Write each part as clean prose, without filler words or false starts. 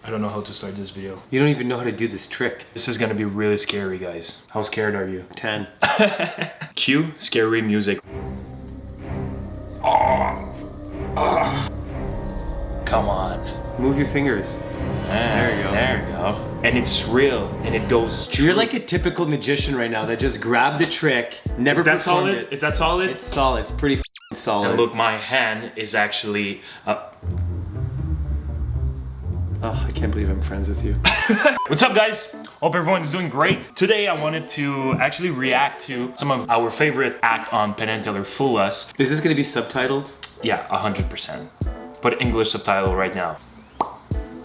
I don't know how to start this video. You don't even know how to do this trick. This is gonna be really scary, guys. How scared are you? 10. Cue scary music. Come on. Move your fingers. There you go. There you go. And it's real, and it goes true. You're like a typical magician right now that just grabbed the trick, never Is that performed solid? it. Is that solid? It's solid. It's pretty solid. And look, my hand is actually... Oh, I can't believe I'm friends with you. What's up, guys? Hope everyone is doing great. Today I wanted to actually react to some of our favorite act on Penn Teller Fool Us. Is this gonna be subtitled? Yeah, 100%. Put English subtitle right now.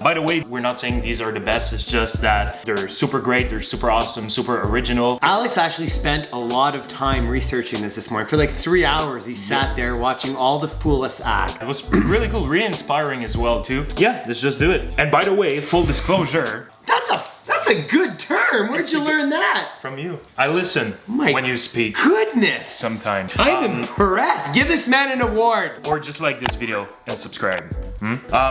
By the way, we're not saying these are the best, it's just that they're super great, they're super awesome, super original. Alex actually spent a lot of time researching this morning. For like 3 hours, he sat there watching all the Fool Us act. It was really cool, really inspiring as well too. Yeah, let's just do it. And by the way, full disclosure. That's a good term. Where'd you learn that? From you. I listen when you speak. Goodness. Sometimes. I'm impressed. Give this man an award. Or just like this video and subscribe.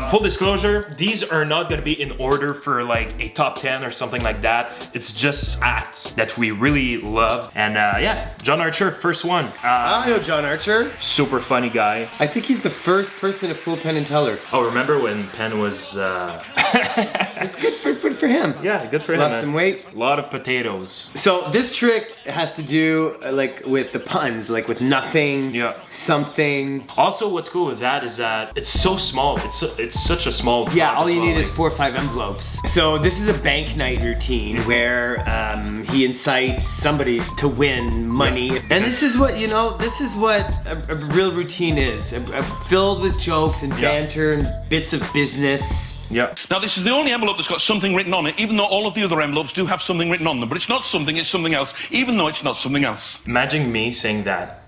Full disclosure, these are not gonna be in order for like a top 10 or something like that. It's just acts that we really love. And yeah, John Archer, first one. I know John Archer. Super funny guy. I think he's the first person to fool Penn and Teller. Oh, remember when Penn was... It's good for him. Yeah, good for him. Lost some weight. A lot of potatoes. So this trick has to do like with the puns, like with nothing, something. Also, what's cool with that is that it's so small. It's such a small. Yeah, all you need is 4 or 5 envelopes. So this is a bank night routine where he incites somebody to win money, and this is what This is what a real routine is, filled with jokes and banter and bits of business. Yeah. Now this is the only envelope that's got something written on it, even though all of the other envelopes do have something written on them. But it's not something, it's something else, even though it's not something else. Imagine me saying that.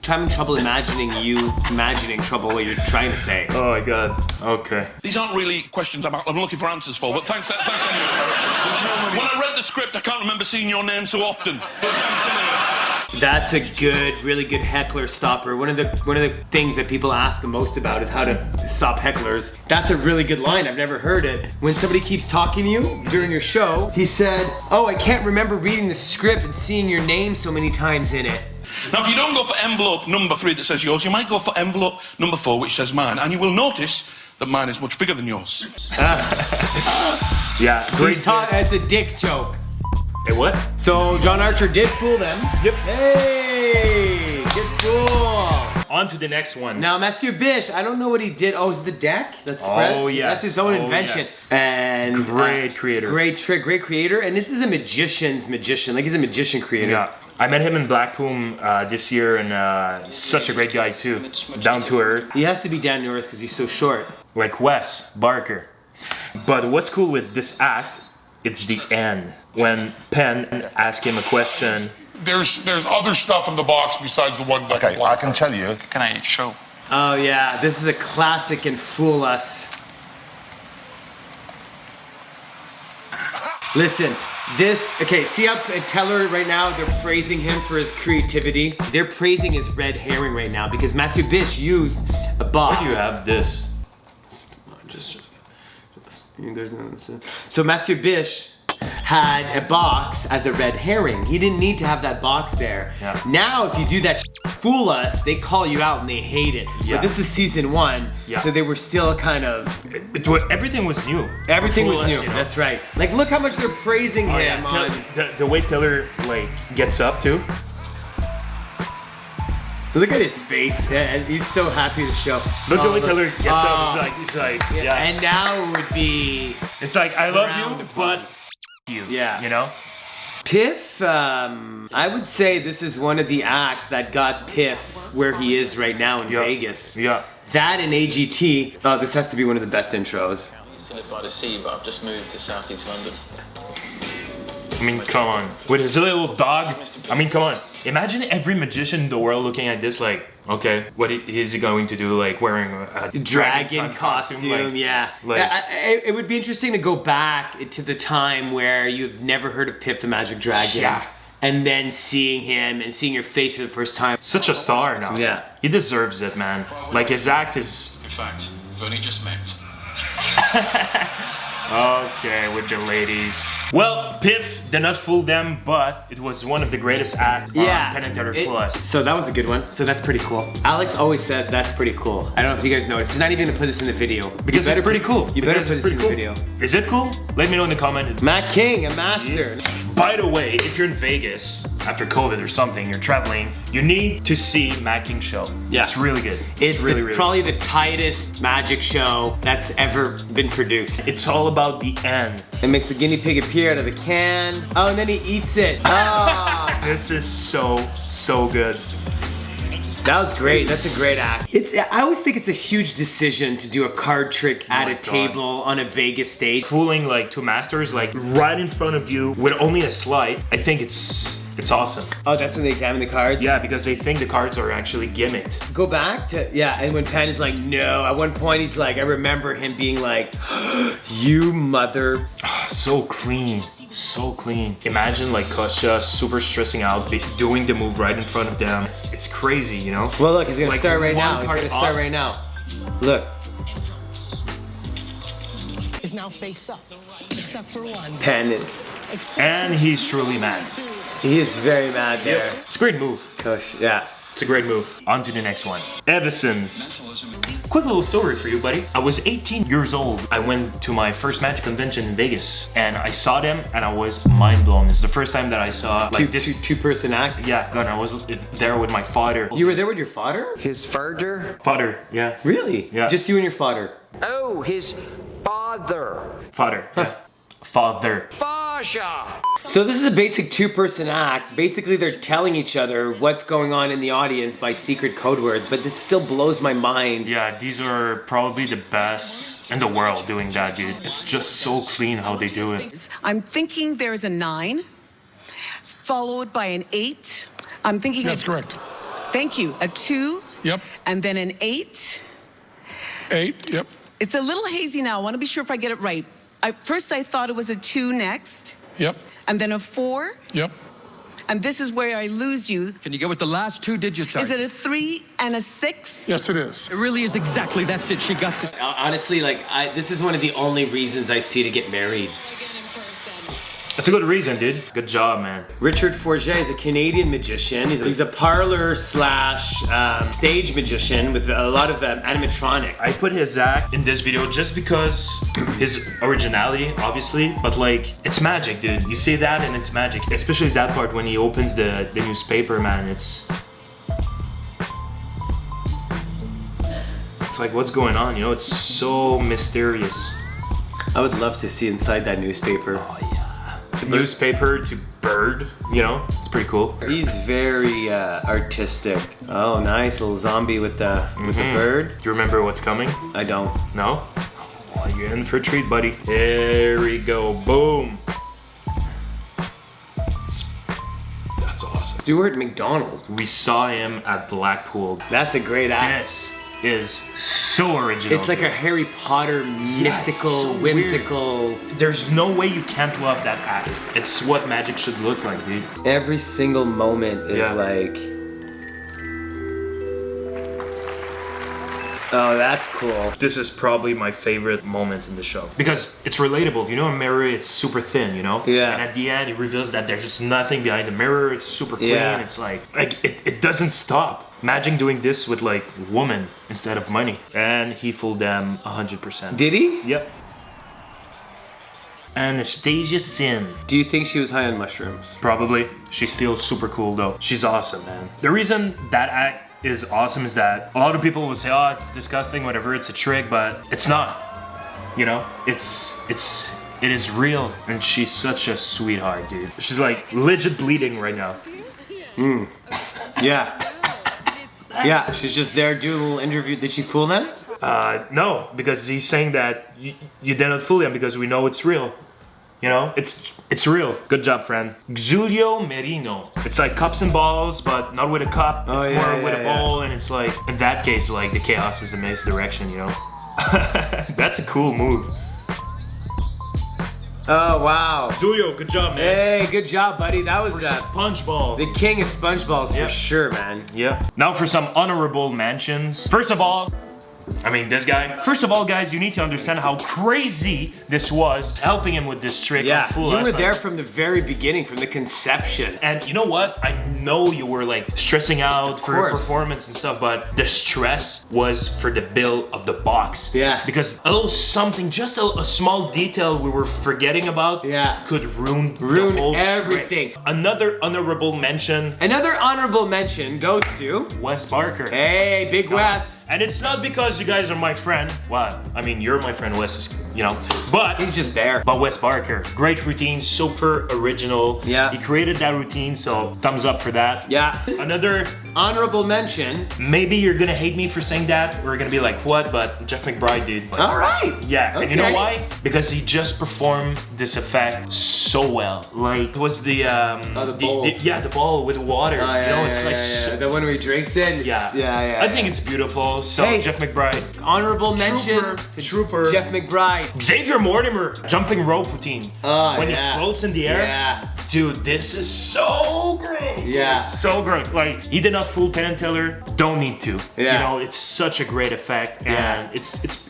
I'm having trouble imagining you imagining what you're trying to say. Oh my god. Okay. These aren't really questions I'm looking for answers for, but thanks anyway, Eric. When I read the script, I can't remember seeing your name so often. But thanks anyway. That's a really good heckler stopper. One of the things that people ask the most about is how to stop hecklers. That's a really good line. I've never heard it. When somebody keeps talking to you during your show, he said, "Oh, I can't remember reading the script and seeing your name so many times in it." Now, if you don't go for envelope number 3 that says yours, you might go for envelope number 4, which says mine, and you will notice that mine is much bigger than yours. Yeah, great. It's a dick joke. Hey, what? So John Archer did fool them. Yep. Hey, good fool. On to the next one. Now, Monsieur Bish, I don't know what he did. Oh, is it the deck that spreads? Oh, yes. That's his own invention. Yes. And great creator. Great trick, great creator. And this is a magician's magician. Like, he's a magician creator. Yeah. I met him in Blackpool this year, and he's such a great guy too. Down to earth. He has to be down to earth because he's so short. Like Wes Barker. But what's cool with this act, it's the end. When Penn asks him a question. There's other stuff in the box besides the one. Okay, I can tell you. Can I show? Oh yeah, this is a classic in Fool Us. Listen, see how Teller right now, they're praising him for his creativity. They're praising his red herring right now because Matthew Bish used a box. Why do you have this? You guys know this. So Matthew Bish had a box as a red herring. He didn't need to have that box there. Yeah. Now, if you do that Fool Us, they call you out and they hate it. Yeah. But this is season 1, so they were still kind of... Everything was new. Everything was new, you know? That's right. Like, look how much they're praising him on... The way Teller, like, gets up too. Look at his face. Yeah, he's so happy to show. Look the way Teller gets up. He's like, yeah. And now it would be... It's like, I love you, but you. Yeah. You know? Piff, I would say this is one of the acts that got Piff where he is right now in Vegas. Yeah. That and AGT. Oh, this has to be one of the best intros. I live by the sea, but I've just moved to southeast London. I mean, come on. With his little dog. I mean, come on. Imagine every magician in the world looking at this like, okay, what is he going to do? Like wearing a dragon costume, it would be interesting to go back to the time where you've never heard of Piff the Magic Dragon. Yeah. And then seeing him and seeing your face for the first time. Such a star now. Yeah. He deserves it, man. Like his act is... In fact, we've only just met. Okay, with the ladies. Well, Piff did not fool them, but it was one of the greatest acts on Penn Teller Fool Us. So that was a good one. So that's pretty cool. Alex always says that's pretty cool. I don't know if you guys know. It's not even gonna put this in the video. Because it's pretty cool. You better put this in the video. Is it cool? Let me know in the comment. Matt King, a master. By the way, if you're in Vegas after COVID or something, you're traveling, you need to see Matt King's show. Yeah. It's really good. It's really probably the tightest magic show that's ever been produced. It's all about the end. It makes the guinea pig appear out of the can. Oh, and then he eats it. Oh. This is so good. That was great. That's a great act. I always think it's a huge decision to do a card trick at a table on a Vegas stage. Fooling like two masters like right in front of you with only a slide. I think it's awesome. Oh, that's when they examine the cards? Yeah, because they think the cards are actually gimmicked. Go back to, and when Penn is like, no, at one point he's like, I remember him being like, you mother. So clean. So clean. Imagine like Kostya super stressing out, doing the move right in front of them. It's crazy, you know? Well, look, he's gonna start right now. He's gonna start right now. Look. Is now face up, except for one. Penn is. And he's truly mad. He is very mad there. Yep. It's a great move. Gosh, yeah. It's a great move. On to the next one. Edison's. Quick little story for you, buddy. I was 18 years old. I went to my first magic convention in Vegas and I saw them and I was mind blown. It's the first time that I saw like this two-person act. Yeah, God, I was there with my father. You were there with your father? His father? Father, yeah. Really? Yeah. Just you and your father? Oh, his father. Father, yeah. Father. Fasha. So this is a basic two-person act. Basically, they're telling each other what's going on in the audience by secret code words, but this still blows my mind. Yeah, these are probably the best in the world doing that, dude. It's just so clean how they do it. I'm thinking there's a 9, followed by an 8. I'm thinking That's correct. Thank you. A 2. Yep. And then an 8. 8, yep. It's a little hazy now. I want to be sure if I get it right. First I thought it was a 2 next. Yep. And then a 4. Yep. And this is where I lose you. Can you go with the last 2 digits? Is it a 3 and a 6? Yes, it is. It really is exactly, that's it, she got this. Honestly, like, this is one of the only reasons I see to get married. That's a good reason, dude. Good job, man. Richard Forget is a Canadian magician. He's a parlor slash stage magician with a lot of animatronic. I put his act in this video just because his originality, obviously, but like, it's magic, dude. You see that and it's magic. Especially that part when he opens the newspaper, man. It's like, what's going on, you know? It's so mysterious. I would love to see inside that newspaper. Oh, yeah. Newspaper to bird, you know, it's pretty cool. He's very artistic. Oh, nice little zombie with the bird. Do you remember what's coming? I don't. No? Oh, you're in for a treat, buddy. There we go. Boom. That's awesome. Stuart McDonald. We saw him at Blackpool. That's a great act. This is so original. It's like a Harry Potter mystical, so whimsical. Weird. There's no way you can't love that act. It's what magic should look like, dude. Every single moment is like, oh, that's cool. This is probably my favorite moment in the show because it's relatable. You know, a mirror, it's super thin, you know? Yeah. And at the end, it reveals that there's just nothing behind the mirror. It's super clean. Yeah. It's like it doesn't stop. Imagine doing this with like woman instead of money. And he fooled them 100%. Did he? Yep. Anastasia Sins. Do you think she was high on mushrooms? Probably. She's still super cool though. She's awesome, man. The reason that act is awesome is that a lot of people will say, oh, it's disgusting, whatever, it's a trick, but it's not. You know, it is real. And she's such a sweetheart, dude. She's like legit bleeding right now. Yeah. Yeah, she's just there doing a little interview. Did she fool them? No, because he's saying that you did not fool him because we know it's real. You know, it's real. Good job, friend. Giulio Merino. It's like cups and balls, but not with a cup. It's more with a ball, and it's like, in that case, like the chaos is a misdirection, you know? That's a cool move. Oh, wow. Giulio, good job, man. Hey, good job, buddy. That was Sponge ball. the king of sponge balls for sure, man. Yep. Now for some honorable mentions. First of all, I mean, this guy. First of all, guys, you need to understand how crazy this was, helping him with this trick on Fool you Us. were there from the very beginning, from the conception. And you know what? I know you were like stressing out for your course. performance and stuff, but the stress was for the build of the box. Yeah. Because a little something, just a small detail we were forgetting about could ruin the whole everything. trick. Another honorable mention. Another honorable mention goes to Wes Barker. Hey, Big Wes. And it's not because you guys are my friend. Well, I mean, you're my friend, Wes is, you know, but He's just there. But Wes Barker, great routine, super original. Yeah. He created that routine, so thumbs up for that. Yeah. Another, Honorable mention. maybe you're gonna hate me for saying that. We're gonna be like, what? But Jeff McBride, dude. Like, All right. yeah, and you know Okay. why? Because he just performed this effect so well. Like, it was the bowls. the ball with water. Oh, yeah, you know, yeah, it's yeah, like yeah. so, The one where he drinks it. yeah. Yeah. I think it's beautiful. So Hey. Jeff McBride, Honorable mention to Trooper. Jeff McBride. Xavier Mortimer, jumping rope routine. Oh, when yeah. he floats in the air. Yeah. Dude, this is so great. Yeah. So great. Like, he did not fool Penn Teller. Don't need to. Yeah. You know, it's such a great effect, and Yeah.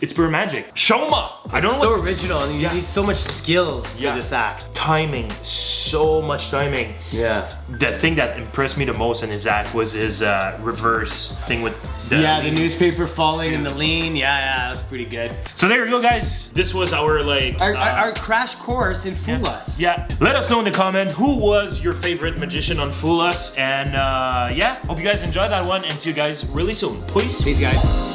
it's pure magic. Shoma. I don't know So what original, and you need so much skills Yeah. for this act. timing. So much timing. Yeah. The thing that impressed me the most in his act was his reverse thing with the The newspaper falling and the lean. Yeah, that's pretty good. So there you go, guys. This was our like Our crash course in Fool Us. Yeah, let us know in the comment who was your favorite magician on Fool Us, and yeah, hope you guys enjoyed that one, and see you guys really soon. Peace. Peace, guys.